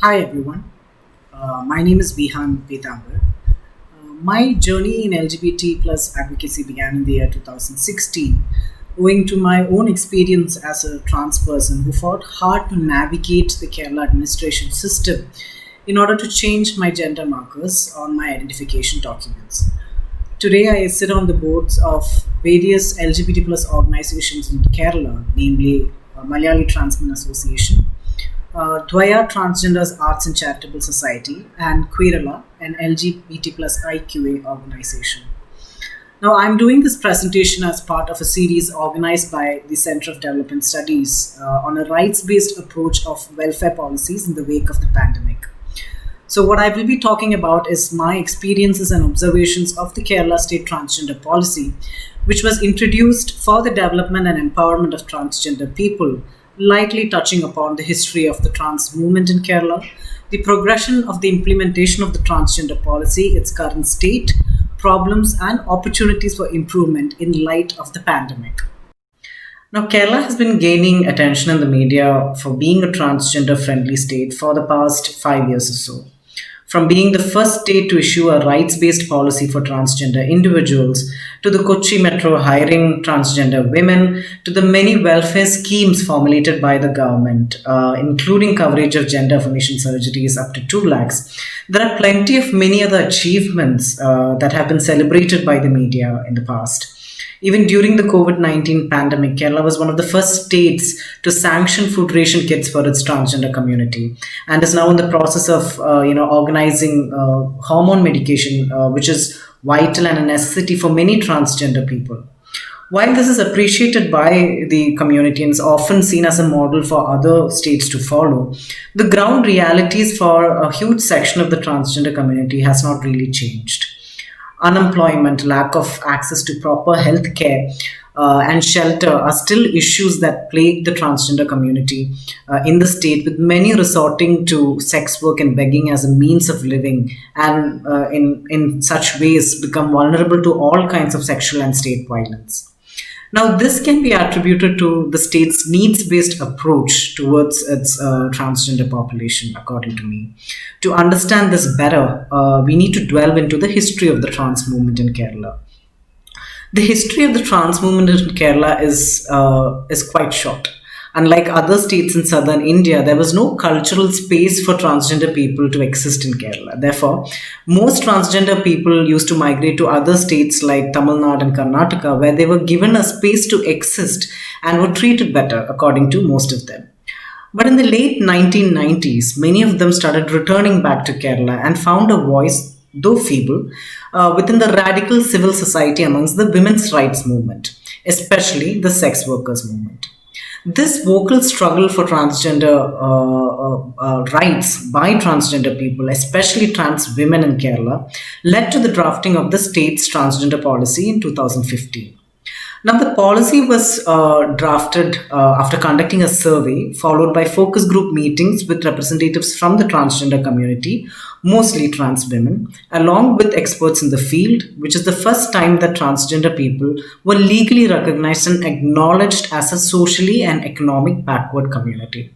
Hi everyone, my name is Bihan Petambar. My journey in LGBT plus advocacy began in the year 2016, owing to my own experience as a trans person who fought hard to navigate the Kerala administration system in order to change my gender markers on my identification documents. Today, I sit on the boards of various LGBT plus organizations in Kerala, namely Malayali Transmen Association, Dwaya Transgenders Arts and Charitable Society, and Queerala, an LGBT plus IQA organization. Now, I'm doing this presentation as part of a series organized by the Center of Development Studies on a rights based approach of welfare policies in the wake of the pandemic. So, what I will be talking about is my experiences and observations of the Kerala state transgender policy, which was introduced for the development and empowerment of transgender people, lightly touching upon the history of the trans movement in Kerala, the progression of the implementation of the transgender policy, its current state, problems, and opportunities for improvement in light of the pandemic. Now, Kerala has been gaining attention in the media for being a transgender friendly state for the past 5 years or so. From being the first state to issue a rights based policy for transgender individuals, to the Kochi Metro hiring transgender women, to the many welfare schemes formulated by the government, including coverage of gender affirmation surgeries up to 2 lakhs, there are plenty of many other achievements that have been celebrated by the media in the past. Even during the COVID 19 pandemic, Kerala was one of the first states to sanction food ration kits for its transgender community and is now in the process of organizing hormone medication, which is vital and a necessity for many transgender people. While this is appreciated by the community and is often seen as a model for other states to follow, the ground realities for a huge section of the transgender community has not really changed. Unemployment, lack of access to proper health care, and shelter are still issues that plague the transgender community in the state, with many resorting to sex work and begging as a means of living, and in such ways become vulnerable to all kinds of sexual and state violence. Now, this can be attributed to the state's needs based approach towards its transgender population, according to me. To understand this better, we need to delve into the history of the trans movement in Kerala. The history of the trans movement in Kerala is quite short. Unlike other states in southern India, there was no cultural space for transgender people to exist in Kerala. Therefore, most transgender people used to migrate to other states like Tamil Nadu and Karnataka, where they were given a space to exist and were treated better, according to most of them. But in the late 1990s, many of them started returning back to Kerala and found a voice, though feeble, within the radical civil society amongst the women's rights movement, especially the sex workers movement. This vocal struggle for transgender rights by transgender people, especially trans women in Kerala, led to the drafting of the state's transgender policy in 2015. Now, the policy was drafted after conducting a survey, followed by focus group meetings with representatives from the transgender community, mostly trans women, along with experts in the field, which is the first time that transgender people were legally recognized and acknowledged as a socially and economic backward community.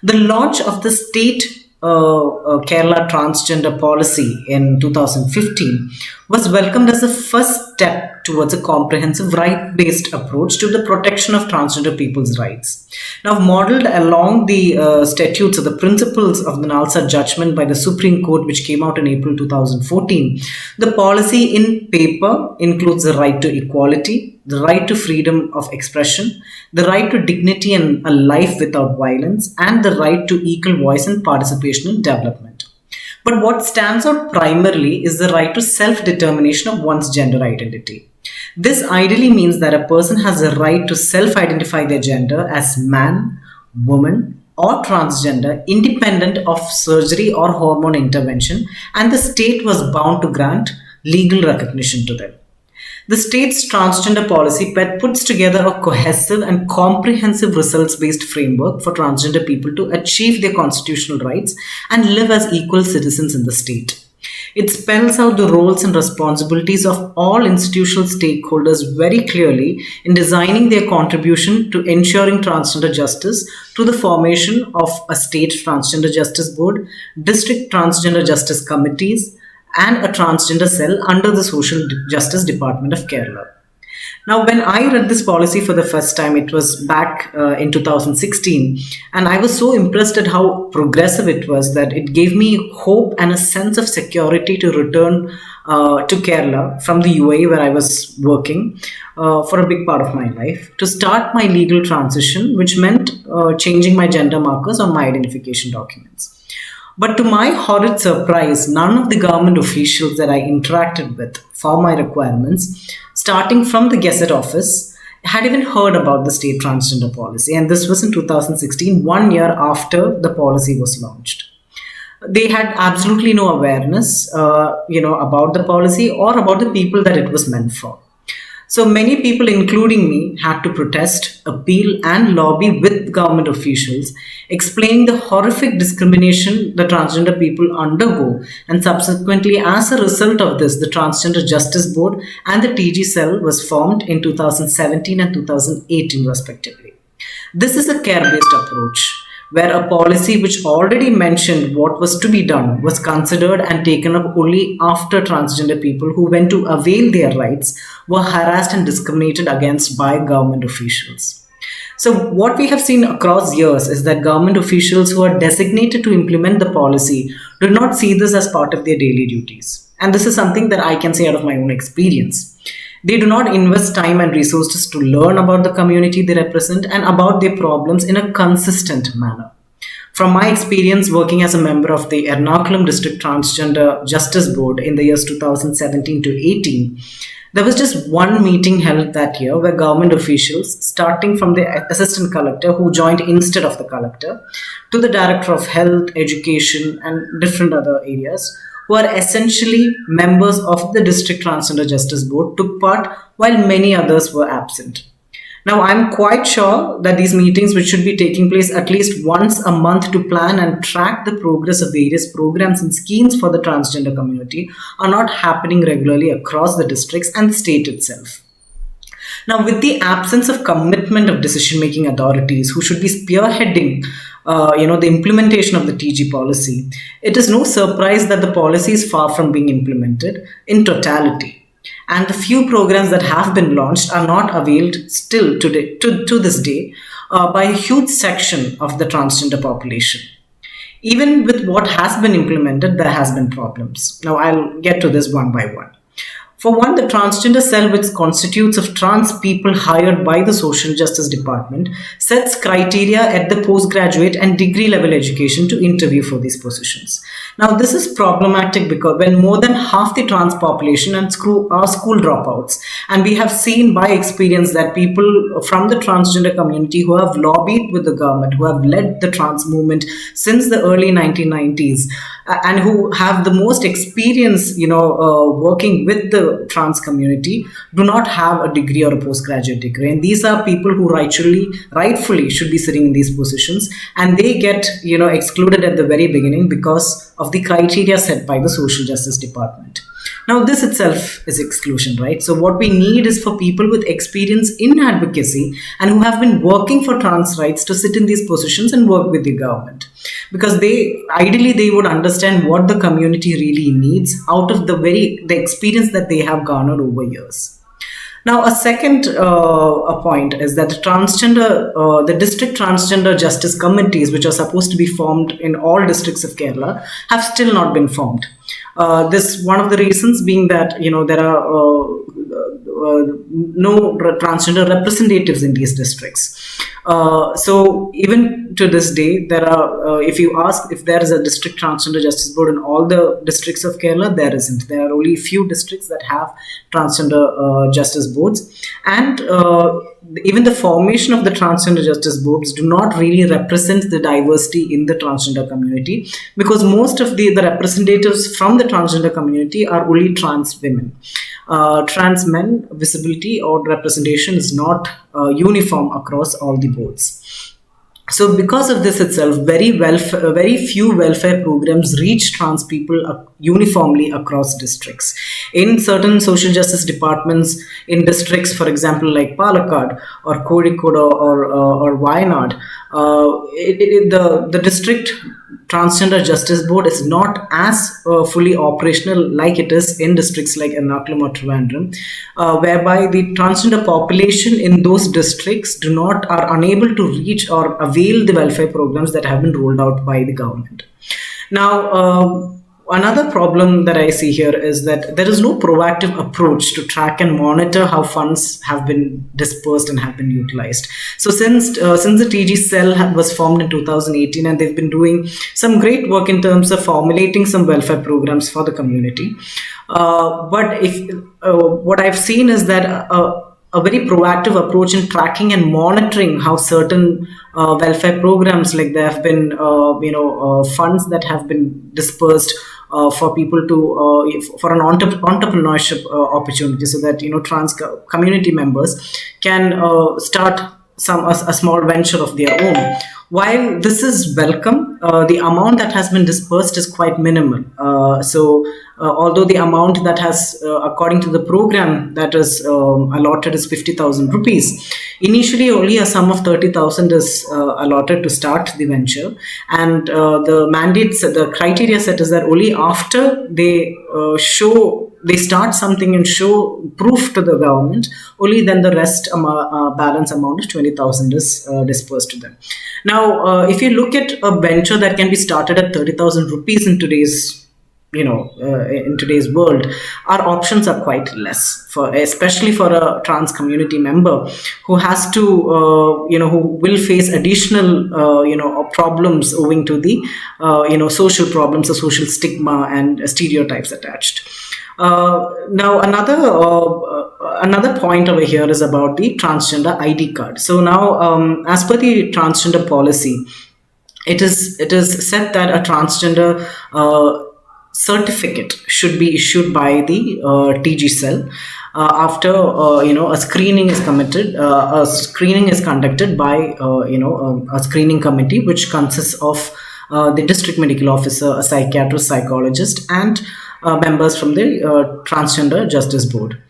The launch of the state Kerala transgender policy in 2015 was welcomed as a first step towards a comprehensive right based approach to the protection of transgender people's rights. Now, modeled along the statutes or the principles of the Nalsa judgment by the Supreme Court, which came out in April 2014, the policy in paper includes the right to equality, the right to freedom of expression, the right to dignity and a life without violence, and the right to equal voice and participation in development. But what stands out primarily is the right to self determination of one's gender identity. This ideally means that a person has a right to self identify their gender as man, woman, or transgender independent of surgery or hormone intervention, and the state was bound to grant legal recognition to them. The state's transgender policy puts together a cohesive and comprehensive results based framework for transgender people to achieve their constitutional rights and live as equal citizens in the state. It spells out the roles and responsibilities of all institutional stakeholders very clearly in designing their contribution to ensuring transgender justice through the formation of a state transgender justice board, district transgender justice committees, and a transgender cell under the Social Justice Department of Kerala. Now, when I read this policy for the first time, it was back in 2016, and I was so impressed at how progressive it was that it gave me hope and a sense of security to return to Kerala from the UAE where I was working for a big part of my life to start my legal transition, which meant changing my gender markers on my identification documents. But to my horrid surprise, none of the government officials that I interacted with for my requirements, starting from the Gazette office, had even heard about the state transgender policy. And this was in 2016, 1 year after the policy was launched. They had absolutely no awareness, about the policy or about the people that it was meant for. So many people, including me, had to protest, appeal, and lobby with government officials, explaining the horrific discrimination the transgender people undergo. And subsequently, as a result of this, the Transgender Justice Board and the TG Cell was formed in 2017 and 2018, respectively. This is a care based approach where a policy which already mentioned what was to be done was considered and taken up only after transgender people who went to avail their rights were harassed and discriminated against by government officials. So, what we have seen across years is that government officials who are designated to implement the policy do not see this as part of their daily duties. And this is something that I can say out of my own experience. They do not invest time and resources to learn about the community they represent and about their problems in a consistent manner. From my experience working as a member of the Ernakulam District Transgender Justice Board in the years 2017 to 18, there was just one meeting held that year where government officials, starting from the assistant collector who joined instead of the collector, to the director of health, education, and different other areas, who are essentially members of the District Transgender Justice Board, took part while many others were absent. Now, I'm quite sure that these meetings, which should be taking place at least once a month to plan and track the progress of various programs and schemes for the transgender community, are not happening regularly across the districts and the state itself. Now, with the absence of commitment of decision-making authorities who should be spearheading, the implementation of the TG policy, it is no surprise that the policy is far from being implemented in totality. And the few programs that have been launched are not availed still today, to this day, by a huge section of the transgender population. Even with what has been implemented, there has been problems. Now, I'll get to this one by one. For one, the transgender cell, which constitutes of trans people hired by the Social Justice Department, sets criteria at the postgraduate and degree level education to interview for these positions. Now, this is problematic because when more than half the trans population are school dropouts, and we have seen by experience that people from the transgender community who have lobbied with the government, who have led the trans movement since the early 1990s, and who have the most experience, working with the trans community, do not have a degree or a postgraduate degree. And these are people who rightfully should be sitting in these positions, and they get, excluded at the very beginning because of the criteria set by the Social Justice Department. Now, this itself is exclusion, right? So what we need is for people with experience in advocacy and who have been working for trans rights to sit in these positions and work with the government. Because ideally they would understand what the community really needs out of the experience that they have garnered over years. Now, a second point is that the district transgender justice committees, which are supposed to be formed in all districts of Kerala, have still not been formed. This one of the reasons being that there are no transgender representatives in these districts. So even to this day, there are, if you ask if there is a district transgender justice board in all the districts of Kerala, there isn't. There are only a few districts that have transgender justice boards. And even the formation of the transgender justice boards do not really represent the diversity in the transgender community, because most of the representatives from the transgender community are only trans women. Trans men visibility or representation is not uniform across all the boards. So because of this itself, very few welfare programs reach trans people uniformly across districts. In certain social justice departments in districts, for example, like Palakkad or Kozhikode or Wayanad, the district transgender justice board is not as fully operational like it is in districts like Ernakulam or Trivandrum, whereby the transgender population in those districts are unable to reach or avail the welfare programs that have been rolled out by the government. Now, another problem that I see here is that there is no proactive approach to track and monitor how funds have been dispersed and have been utilized. So since the TG cell was formed in 2018, and they've been doing some great work in terms of formulating some welfare programs for the community. But if what I've seen is that a very proactive approach in tracking and monitoring how certain welfare programs, like there have been funds that have been dispersed for people to for an entrepreneurship opportunity, so that trans community members can start a small venture of their own. While this is welcome, the amount that has been dispersed is quite minimal. Although the amount that has, according to the program that is allotted, is 50,000 rupees, initially only a sum of 30,000 is allotted to start the venture, and the criteria set is that only after they start something and show proof to the government, only then the rest balance amount of 20,000 is dispersed to them. Now, if you look at a venture that can be started at 30,000 rupees in today's world, our options are quite less, especially for a trans community member who has to who will face additional problems owing to the social problems, the social stigma and stereotypes attached. Now, another point over here is about the transgender ID card. So now, as per the transgender policy, it is said that a transgender certificate should be issued by the TG cell after a screening is committed. A screening is conducted by a screening committee, which consists of the district medical officer, a psychiatrist, psychologist, and members from the transgender justice board.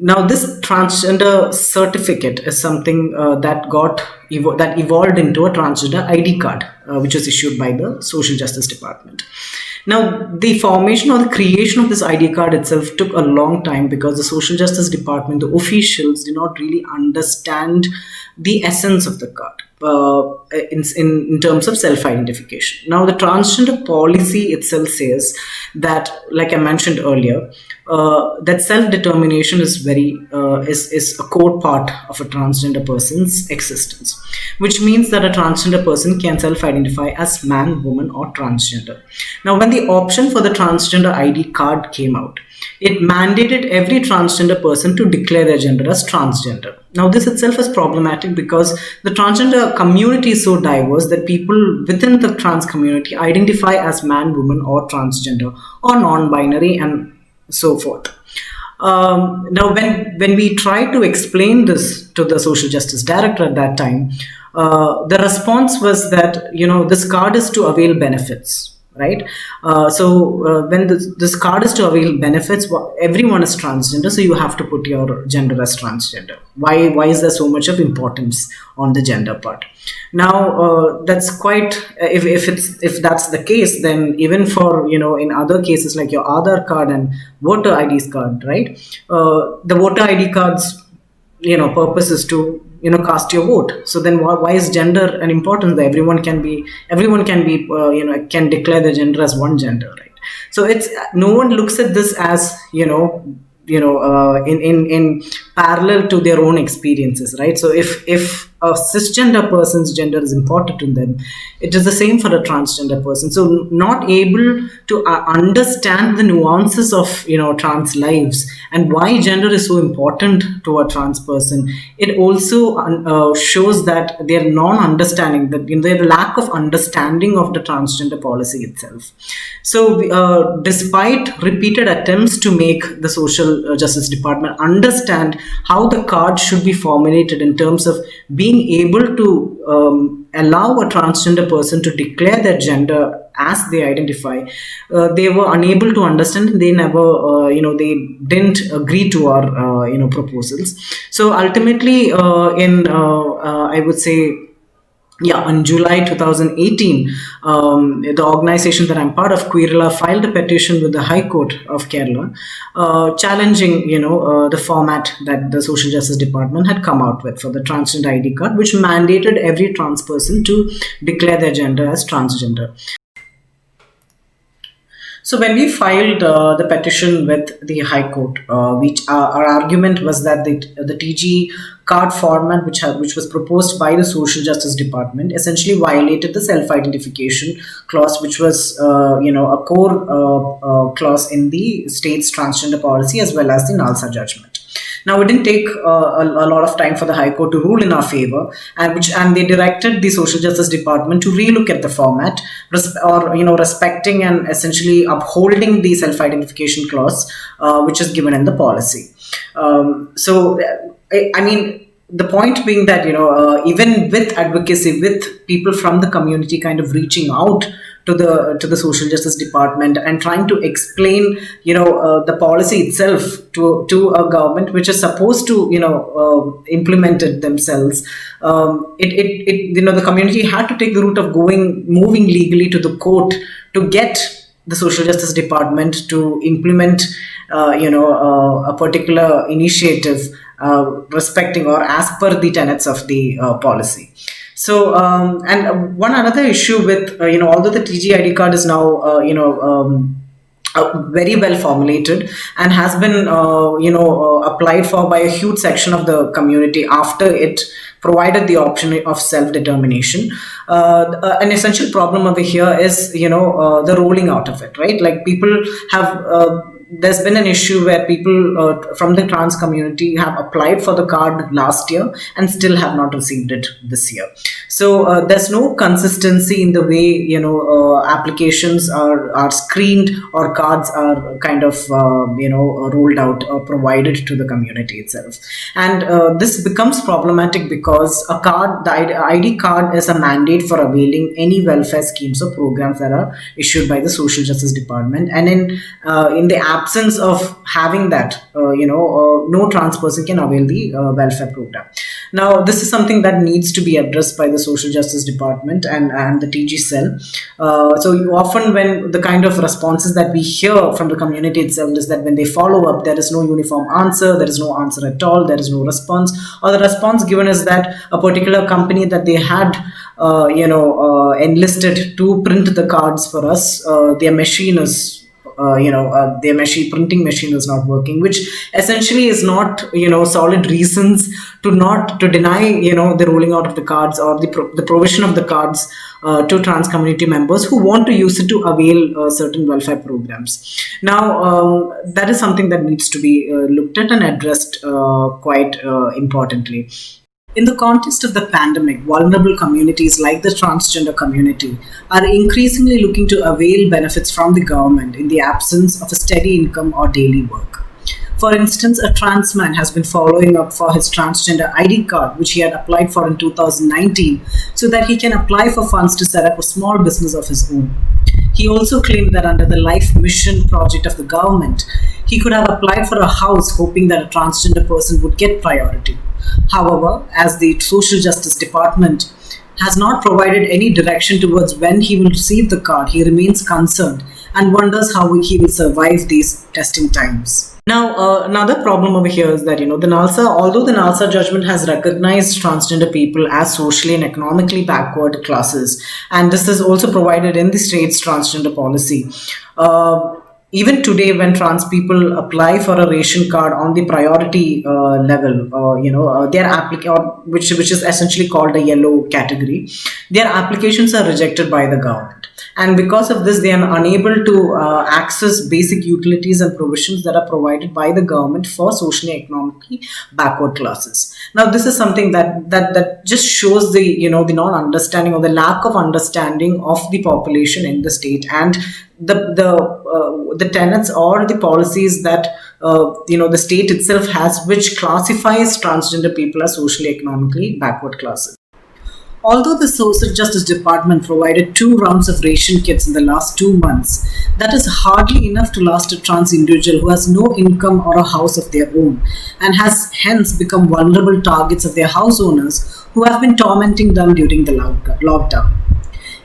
Now, this transgender certificate is something that evolved into a transgender ID card, which was issued by the Social Justice Department. Now, the formation or the creation of this ID card itself took a long time, because the Social Justice Department, the officials, did not really understand the essence of the card in terms of self-identification. Now, the transgender policy itself says that, like I mentioned earlier, that self-determination is is a core part of a transgender person's existence, which means that a transgender person can self-identify as man, woman, or transgender. Now, when the option for the transgender ID card came out, it mandated every transgender person to declare their gender as transgender. Now, this itself is problematic, because the transgender community is so diverse that people within the trans community identify as man, woman, or transgender, or non-binary, and so forth. Now, when we tried to explain this to the social justice director at that time, the response was that this card is to avail benefits, right? When this card is to avail benefits, everyone is transgender, so you have to put your gender as transgender. Why is there so much of importance on the gender part? Now, that's quite, if that's the case, then even for in other cases like your Aadhaar card and voter IDs card, right? The voter ID cards, purpose is to cast your vote. So then why is gender an importance? That everyone can be can declare their gender as one gender, right? So it's, no one looks at this as in parallel to their own experiences, right? So if a cisgender person's gender is important to them, it is the same for a transgender person. So not able to understand the nuances of trans lives and why gender is so important to a trans person, it also shows that their non-understanding, that their lack of understanding of the transgender policy itself. So despite repeated attempts to make the social justice department understand how the card should be formulated in terms of being able to allow a transgender person to declare their gender as they identify. They were unable to understand. They never, they didn't agree to our, proposals. So ultimately, I would say, yeah, in July 2018, the organization that I'm part of, Querala, filed a petition with the High Court of Kerala, challenging, the format that the Social Justice Department had come out with for the transgender ID card, which mandated every trans person to declare their gender as transgender. So when we filed the petition with the High Court, our argument was that the TG card format, which was proposed by the Social Justice Department, essentially violated the self-identification clause, which was a core clause in the state's transgender policy as well as the NALSA judgment. Now, it didn't take a lot of time for the High Court to rule in our favor, and they directed the Social Justice Department to relook at the format, respecting and essentially upholding the self-identification clause, which is given in the policy. The point being that, even with advocacy, with people from the community kind of reaching out to the Social Justice Department and trying to explain, the policy itself to a government which is supposed to, implement it themselves. The community had to take the route of moving legally to the court to get the Social Justice Department to implement, a particular initiative respecting or as per the tenets of the policy. So, and one another issue with, although the TGID card is now, very well formulated and has been, applied for by a huge section of the community after it provided the option of self-determination. An essential problem over here is, the rolling out of it, right? Like people have, there's been an issue where people from the trans community have applied for the card last year and still have not received it this year. So there's no consistency in the way, applications are screened or cards are kind of, rolled out or provided to the community itself. And this becomes problematic because the ID card is a mandate for availing any welfare schemes or programs that are issued by the Social Justice Department. And in the absence of having that, no trans person can avail the welfare program. Now, this is something that needs to be addressed by the Social Justice Department and the TG cell. So often when the kind of responses that we hear from the community itself is that when they follow up, there is no uniform answer, there is no answer at all, there is no response, or the response given is that a particular company that they had enlisted to print the cards for us, their machine is their printing machine is not working, which essentially is not, solid reasons to deny, the rolling out of the cards or the provision of the cards to trans community members who want to use it to avail certain welfare programs. Now, that is something that needs to be looked at and addressed quite importantly. In the context of the pandemic, vulnerable communities like the transgender community are increasingly looking to avail benefits from the government in the absence of a steady income or daily work. For instance, a trans man has been following up for his transgender ID card, which he had applied for in 2019, so that he can apply for funds to set up a small business of his own. He also claimed that under the Life Mission project of the government, he could have applied for a house hoping that a transgender person would get priority. However, as the Social Justice Department has not provided any direction towards when he will receive the card, he remains concerned and wonders how he will survive these testing times. Now, another problem over here is that, the NALSA, although the NALSA judgment has recognized transgender people as socially and economically backward classes, and this is also provided in the state's transgender policy, even today, when trans people apply for a ration card on the priority level, which is essentially called a yellow category, their applications are rejected by the government. And because of this, they are unable to access basic utilities and provisions that are provided by the government for socially and economically backward classes. Now, this is something that just shows the non-understanding or the lack of understanding of the population in the state and the tenets or the policies that the state itself has, which classifies transgender people as socially economically backward classes. Although the Social Justice Department provided 2 rounds of ration kits in the last 2 months, that is hardly enough to last a trans individual who has no income or a house of their own and has hence become vulnerable targets of their house owners who have been tormenting them during the lockdown.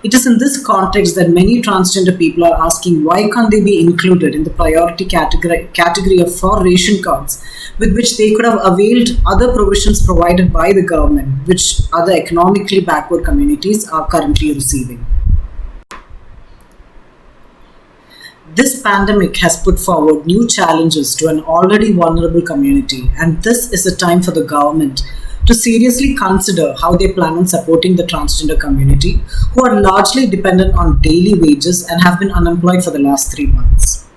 It is in this context that many transgender people are asking why can't they be included in the priority category of for ration cards with which they could have availed other provisions provided by the government, which other economically backward communities are currently receiving. This pandemic has put forward new challenges to an already vulnerable community, and this is a time for the government to seriously consider how they plan on supporting the transgender community, who are largely dependent on daily wages and have been unemployed for the last 3 months.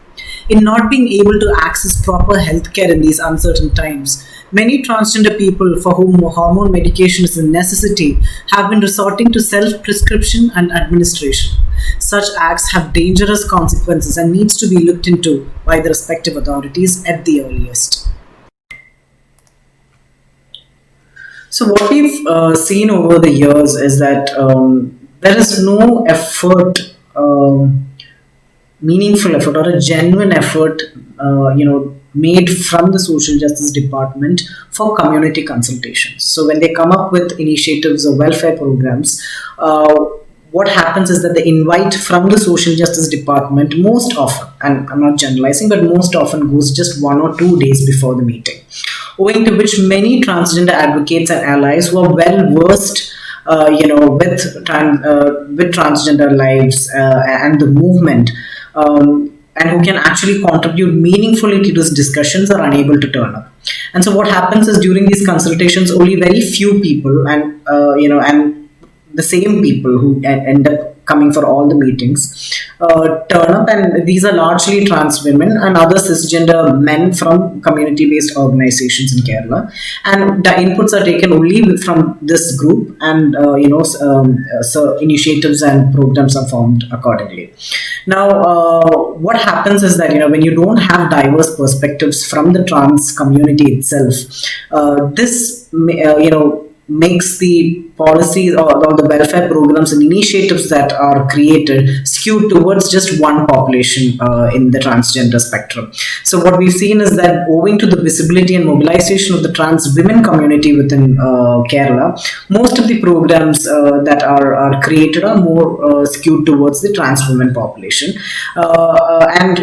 In not being able to access proper healthcare in these uncertain times, many transgender people for whom hormone medication is a necessity have been resorting to self-prescription and administration. Such acts have dangerous consequences and needs to be looked into by the respective authorities at the earliest. So what we've seen over the years is that there is no effort, meaningful effort, or a genuine effort, made from the Social Justice Department for community consultations. So when they come up with initiatives or welfare programs, what happens is that the invite from the Social Justice Department most often, and I'm not generalizing, but most often goes just 1 or 2 days before the meeting, owing to which many transgender advocates and allies who are well versed, with transgender lives and the movement, and who can actually contribute meaningfully to these discussions are unable to turn up. And so what happens is during these consultations, only very few people and the same people who end up coming for all the meetings turn up, and these are largely trans women and other cisgender men from community-based organizations in Kerala, and the inputs are taken only from this group, and so initiatives and programs are formed accordingly. Now, what happens is that when you don't have diverse perspectives from the trans community itself, this makes the policies or the welfare programs and initiatives that are created skewed towards just one population in the transgender spectrum. So what we've seen is that owing to the visibility and mobilization of the trans women community within Kerala, most of the programs that are created are more skewed towards the trans women population. And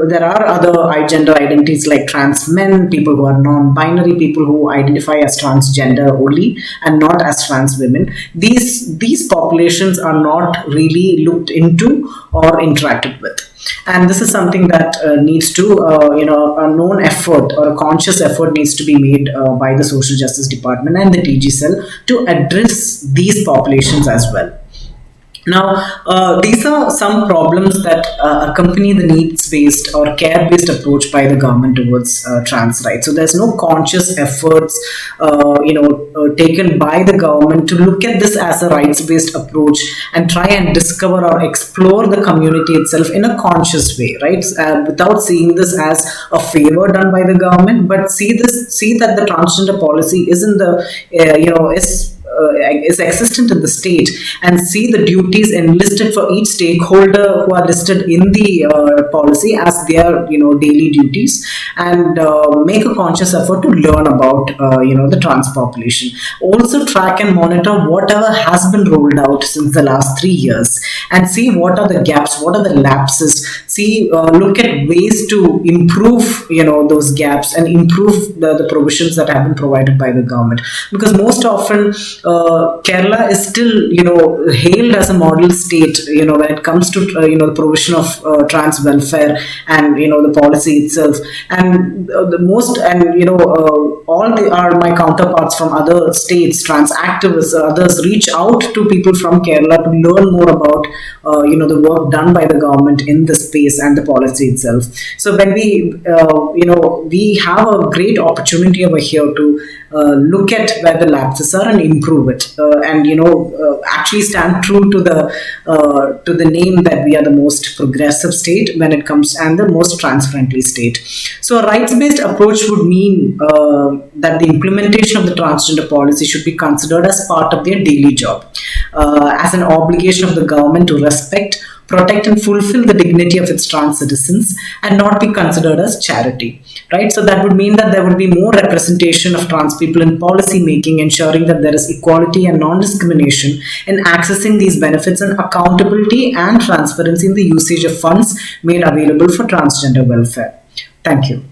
there are other gender identities like trans men, people who are non-binary, people who identify as transgender only and not as trans women. These populations are not really looked into or interacted with, and this is something that needs to a known effort or a conscious effort needs to be made by the Social Justice Department and the TG cell to address these populations as well. Now, these are some problems that accompany the needs-based or care-based approach by the government towards trans rights. So there's no conscious efforts, taken by the government to look at this as a rights-based approach and try and discover or explore the community itself in a conscious way, right? Without seeing this as a favor done by the government, but see that the transgender policy is in the, is existent in the state, and see the duties enlisted for each stakeholder who are listed in the policy as their daily duties, and make a conscious effort to learn about the trans population. Also track and monitor whatever has been rolled out since the last 3 years and see what are the gaps, what are the lapses. Look at ways to improve those gaps and improve the provisions that have been provided by the government, because most often Kerala is still, hailed as a model state, when it comes to, the provision of trans welfare and, the policy itself. And my counterparts from other states, trans activists, others reach out to people from Kerala to learn more about, the work done by the government in this space space and the policy itself. So when we have a great opportunity over here to look at where the lapses are and improve it, and actually stand true to the name that we are the most progressive state when it comes, and the most transparently state. So a rights-based approach would mean that the implementation of the transgender policy should be considered as part of their daily job, as an obligation of the government to respect, protect and fulfill the dignity of its trans citizens, and not be considered as charity, right? So that would mean that there would be more representation of trans people in policy making, ensuring that there is equality and non-discrimination in accessing these benefits, and accountability and transparency in the usage of funds made available for transgender welfare. Thank you.